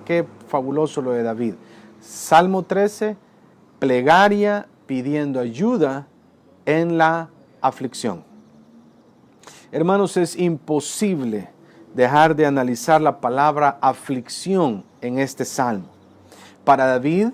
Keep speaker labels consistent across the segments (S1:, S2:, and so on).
S1: qué fabuloso lo de David. Salmo 13, plegaria pidiendo ayuda en la aflicción. Hermanos, es imposible dejar de analizar la palabra aflicción en este salmo. Para David,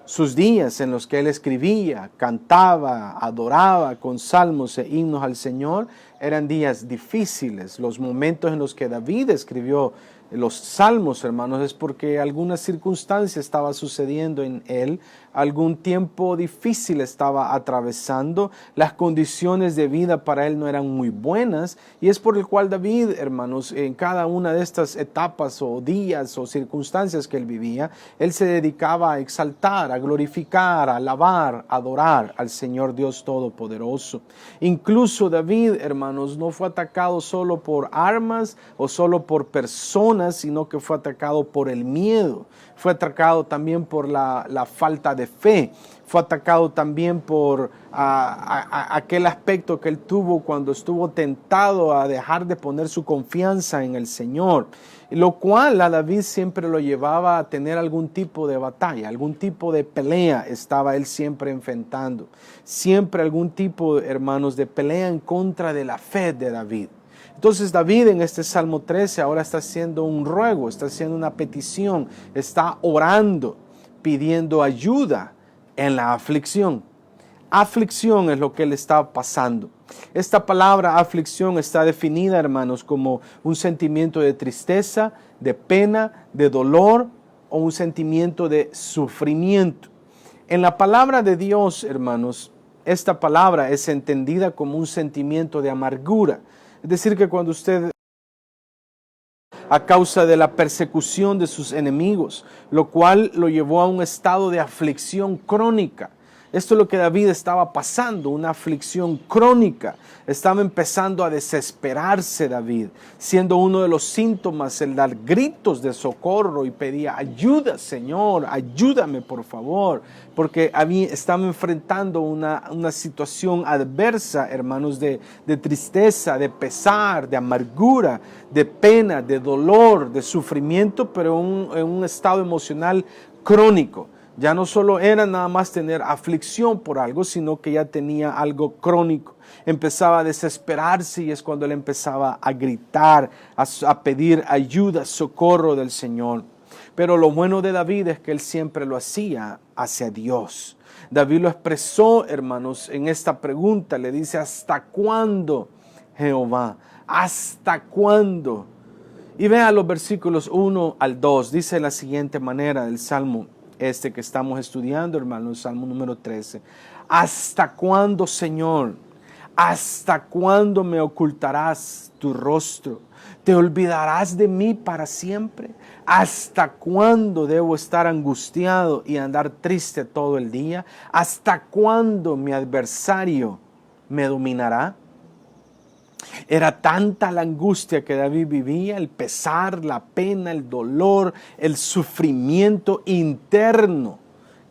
S1: sus días en los que él escribía, cantaba, adoraba con salmos e himnos al Señor, eran días difíciles. Los momentos en los que David escribió los salmos, hermanos, es porque alguna circunstancia estaba sucediendo en él, algún tiempo difícil estaba atravesando, las condiciones de vida para él no eran muy buenas, y es por el cual David, hermanos, en cada una de estas etapas o días o circunstancias que él vivía, él se dedicaba a exaltar, a glorificar, a alabar, a adorar al Señor Dios Todopoderoso. Incluso David, hermanos, no fue atacado solo por armas o solo por personas, sino que fue atacado por el miedo, fue atacado también por la falta de fe, fue atacado también por aquel aspecto que él tuvo cuando estuvo tentado a dejar de poner su confianza en el Señor, lo cual a David siempre lo llevaba a tener algún tipo de batalla, algún tipo de pelea estaba él siempre enfrentando, siempre algún tipo, hermanos, de pelea en contra de la fe de David. Entonces David en este Salmo 13 ahora está haciendo un ruego, está haciendo una petición, está orando, pidiendo ayuda en la aflicción. Aflicción es lo que le está pasando. Esta palabra aflicción está definida, hermanos, como un sentimiento de tristeza, de pena, de dolor o un sentimiento de sufrimiento. En la palabra de Dios, hermanos, esta palabra es entendida como un sentimiento de amargura. Es decir, que cuando usted, a causa de la persecución de sus enemigos, lo cual lo llevó a un estado de aflicción crónica. Esto es lo que David estaba pasando, una aflicción crónica. Estaba empezando a desesperarse David, siendo uno de los síntomas el dar gritos de socorro y pedía ayuda, Señor, ayúdame por favor, porque estaba enfrentando una situación adversa, hermanos, de tristeza, de pesar, de amargura, de pena, de dolor, de sufrimiento, pero en un estado emocional crónico. Ya no solo era nada más tener aflicción por algo, sino que ya tenía algo crónico. Empezaba a desesperarse y es cuando él empezaba a gritar, a pedir ayuda, socorro del Señor. Pero lo bueno de David es que él siempre lo hacía hacia Dios. David lo expresó, hermanos, en esta pregunta. Le dice, ¿hasta cuándo, Jehová? ¿Hasta cuándo? Y vea los versículos 1 al 2. Dice de la siguiente manera el Salmo que estamos estudiando, hermanos, Salmo número 13. ¿Hasta cuándo, Señor? ¿Hasta cuándo me ocultarás tu rostro? ¿Te olvidarás de mí para siempre? ¿Hasta cuándo debo estar angustiado y andar triste todo el día? ¿Hasta cuándo mi adversario me dominará? Era tanta la angustia que David vivía, el pesar, la pena, el dolor, el sufrimiento interno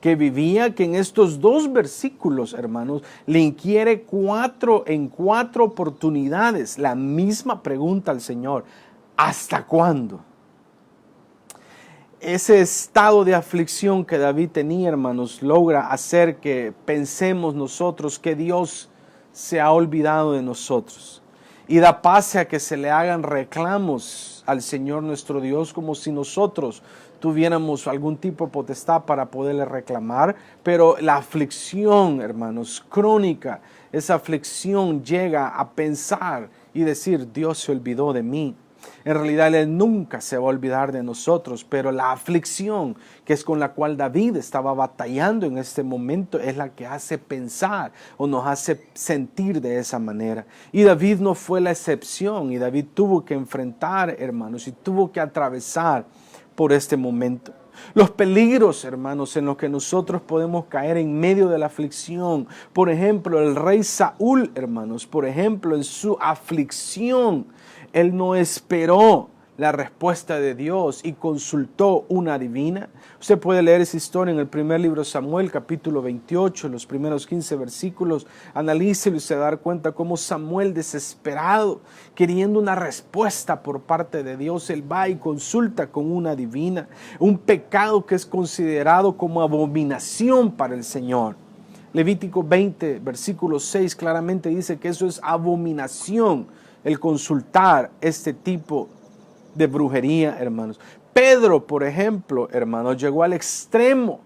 S1: que vivía, que en estos dos versículos, hermanos, le inquiere en cuatro oportunidades la misma pregunta al Señor: ¿hasta cuándo? Ese estado de aflicción que David tenía, hermanos, logra hacer que pensemos nosotros que Dios se ha olvidado de nosotros. Y da pase a que se le hagan reclamos al Señor nuestro Dios como si nosotros tuviéramos algún tipo de potestad para poderle reclamar. Pero la aflicción, hermanos, crónica, esa aflicción llega a pensar y decir: Dios se olvidó de mí. En realidad Él nunca se va a olvidar de nosotros, pero la aflicción que es con la cual David estaba batallando en este momento es la que hace pensar o nos hace sentir de esa manera. Y David no fue la excepción, y David tuvo que enfrentar, hermanos, y tuvo que atravesar por este momento. Los peligros, hermanos, en los que nosotros podemos caer en medio de la aflicción. Por ejemplo, el rey Saúl, hermanos, por ejemplo, en su aflicción, él no esperó la respuesta de Dios y consultó una adivina. Usted puede leer esa historia en el primer libro de Samuel, capítulo 28, los primeros 15 versículos. Analícelo y se va a dar cuenta cómo Samuel, desesperado, queriendo una respuesta por parte de Dios, él va y consulta con una adivina. Un pecado que es considerado como abominación para el Señor. Levítico 20, versículo 6, claramente dice que eso es abominación, el consultar este tipo de brujería, hermanos. Pedro, por ejemplo, hermanos, llegó al extremo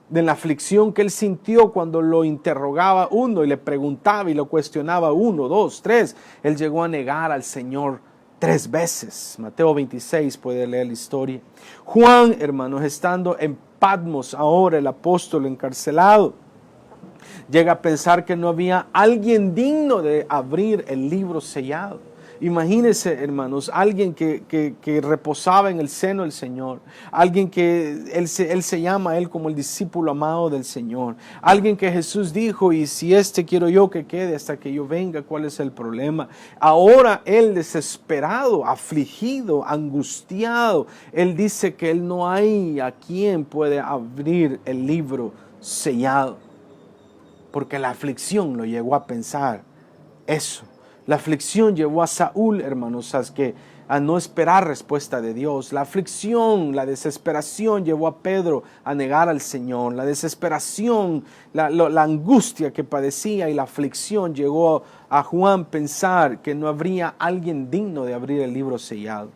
S1: de la aflicción que él sintió cuando lo interrogaba uno y le preguntaba y lo cuestionaba 1, 2, 3. Él llegó a negar al Señor 3 veces. Mateo 26, puede leer la historia. Juan, hermanos, estando en Patmos, ahora el apóstol encarcelado, llega a pensar que no había alguien digno de abrir el libro sellado. Imagínense, hermanos, alguien que reposaba en el seno del Señor, alguien que él se llama a él como el discípulo amado del Señor, alguien que Jesús dijo, y si quiero yo que quede hasta que yo venga, ¿cuál es el problema? Ahora él desesperado, afligido, angustiado, él dice que él no hay a quien puede abrir el libro sellado, porque la aflicción lo llevó a pensar eso. La aflicción llevó a Saúl, hermanos, a no esperar respuesta de Dios. La aflicción, la desesperación llevó a Pedro a negar al Señor. La desesperación, la angustia que padecía y la aflicción llegó a Juan a pensar que no habría alguien digno de abrir el libro sellado.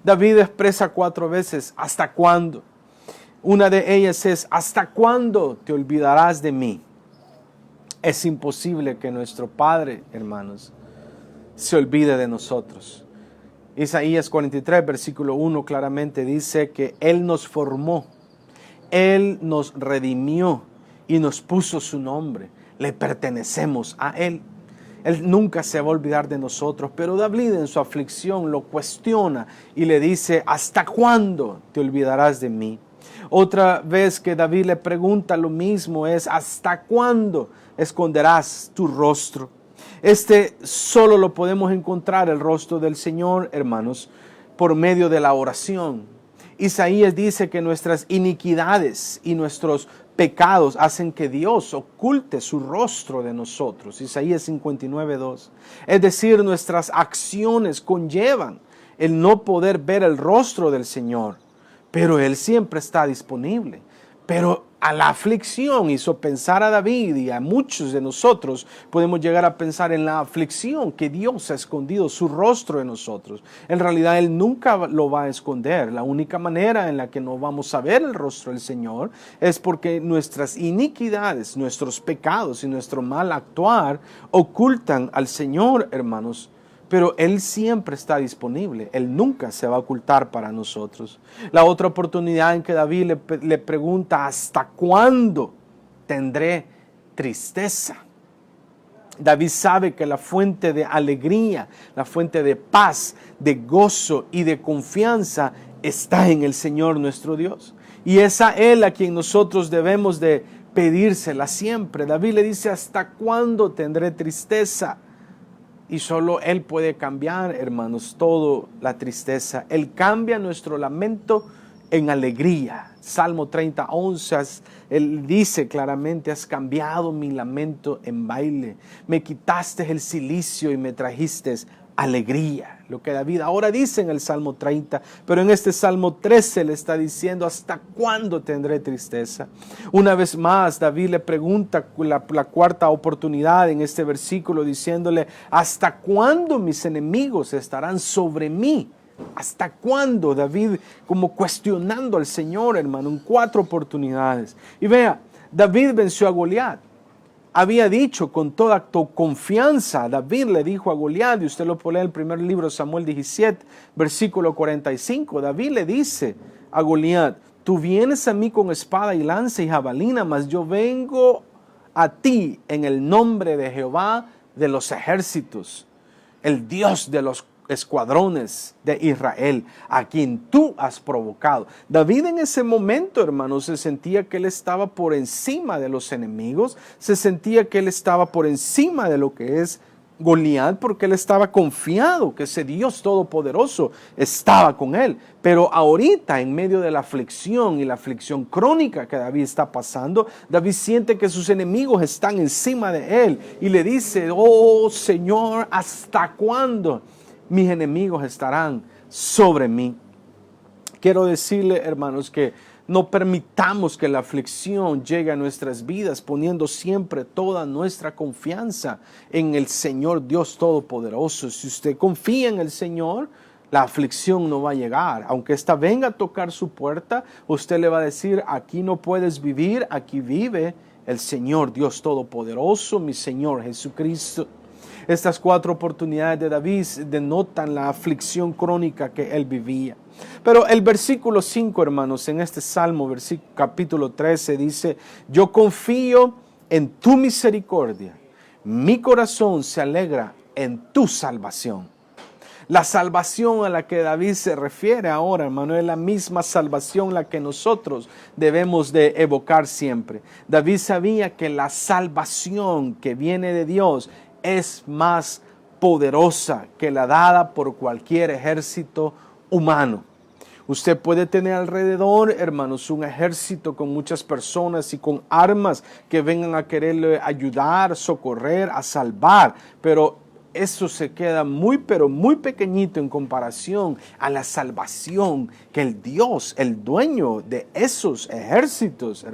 S1: David expresa 4 veces, ¿hasta cuándo? Una de ellas es, ¿hasta cuándo te olvidarás de mí? Es imposible que nuestro Padre, hermanos, se olvide de nosotros. Isaías 43, versículo 1 claramente dice que Él nos formó, Él nos redimió y nos puso su nombre. Le pertenecemos a Él. Él nunca se va a olvidar de nosotros, pero David en su aflicción lo cuestiona y le dice, ¿hasta cuándo te olvidarás de mí? Otra vez que David le pregunta lo mismo es, ¿hasta cuándo esconderás tu rostro? Solo lo podemos encontrar, el rostro del Señor, hermanos, por medio de la oración. Isaías dice que nuestras iniquidades y nuestros pecados hacen que Dios oculte su rostro de nosotros. Isaías 59:2. Es decir, nuestras acciones conllevan el no poder ver el rostro del Señor, pero Él siempre está disponible. Pero a la aflicción hizo pensar a David, y a muchos de nosotros podemos llegar a pensar en la aflicción, que Dios ha escondido su rostro de nosotros. En realidad Él nunca lo va a esconder. La única manera en la que no vamos a ver el rostro del Señor es porque nuestras iniquidades, nuestros pecados y nuestro mal actuar ocultan al Señor, hermanos. Pero Él siempre está disponible. Él nunca se va a ocultar para nosotros. La otra oportunidad en que David le pregunta, ¿hasta cuándo tendré tristeza? David sabe que la fuente de alegría, la fuente de paz, de gozo y de confianza está en el Señor nuestro Dios. Y es a Él a quien nosotros debemos de pedírsela siempre. David le dice, ¿hasta cuándo tendré tristeza? Y solo Él puede cambiar, hermanos, toda la tristeza. Él cambia nuestro lamento en alegría. Salmo 30:11, Él dice claramente, has cambiado mi lamento en baile. Me quitaste el cilicio y me trajiste alegría. Lo que David ahora dice en el Salmo 30, pero en este Salmo 13 le está diciendo, ¿hasta cuándo tendré tristeza? Una vez más, David le pregunta la cuarta oportunidad en este versículo diciéndole, ¿hasta cuándo mis enemigos estarán sobre mí? ¿Hasta cuándo? David como cuestionando al Señor, hermano, en 4 oportunidades. Y vea, David venció a Goliat. Había dicho con toda confianza, David le dijo a Goliat, y usted lo puede leer en el primer libro de Samuel 17, versículo 45, David le dice a Goliat, tú vienes a mí con espada y lanza y jabalina, mas yo vengo a ti en el nombre de Jehová de los ejércitos, el Dios de los escuadrones de Israel, a quien tú has provocado. David en ese momento, hermanos, se sentía que él estaba por encima de los enemigos, se sentía que él estaba por encima de lo que es Goliat porque él estaba confiado que ese Dios todopoderoso estaba con él. Pero ahorita, en medio de la aflicción y la aflicción crónica que David está pasando, David siente que sus enemigos están encima de él y le dice: oh Señor, ¿hasta cuándo mis enemigos estarán sobre mí? Quiero decirle, hermanos, que no permitamos que la aflicción llegue a nuestras vidas, poniendo siempre toda nuestra confianza en el Señor Dios Todopoderoso. Si usted confía en el Señor, la aflicción no va a llegar. Aunque ésta venga a tocar su puerta, usted le va a decir: aquí no puedes vivir, aquí vive el Señor Dios Todopoderoso, mi Señor Jesucristo. Estas 4 oportunidades de David denotan la aflicción crónica que él vivía. Pero el versículo 5, hermanos, en este Salmo, capítulo 13, dice: yo confío en tu misericordia, mi corazón se alegra en tu salvación. La salvación a la que David se refiere ahora, hermano, es la misma salvación la que nosotros debemos de evocar siempre. David sabía que la salvación que viene de Dios es más poderosa que la dada por cualquier ejército humano. Usted puede tener alrededor, hermanos, un ejército con muchas personas y con armas que vengan a quererle ayudar, socorrer, a salvar, pero eso se queda pero muy pequeñito en comparación a la salvación que el Dios, el dueño de esos ejércitos,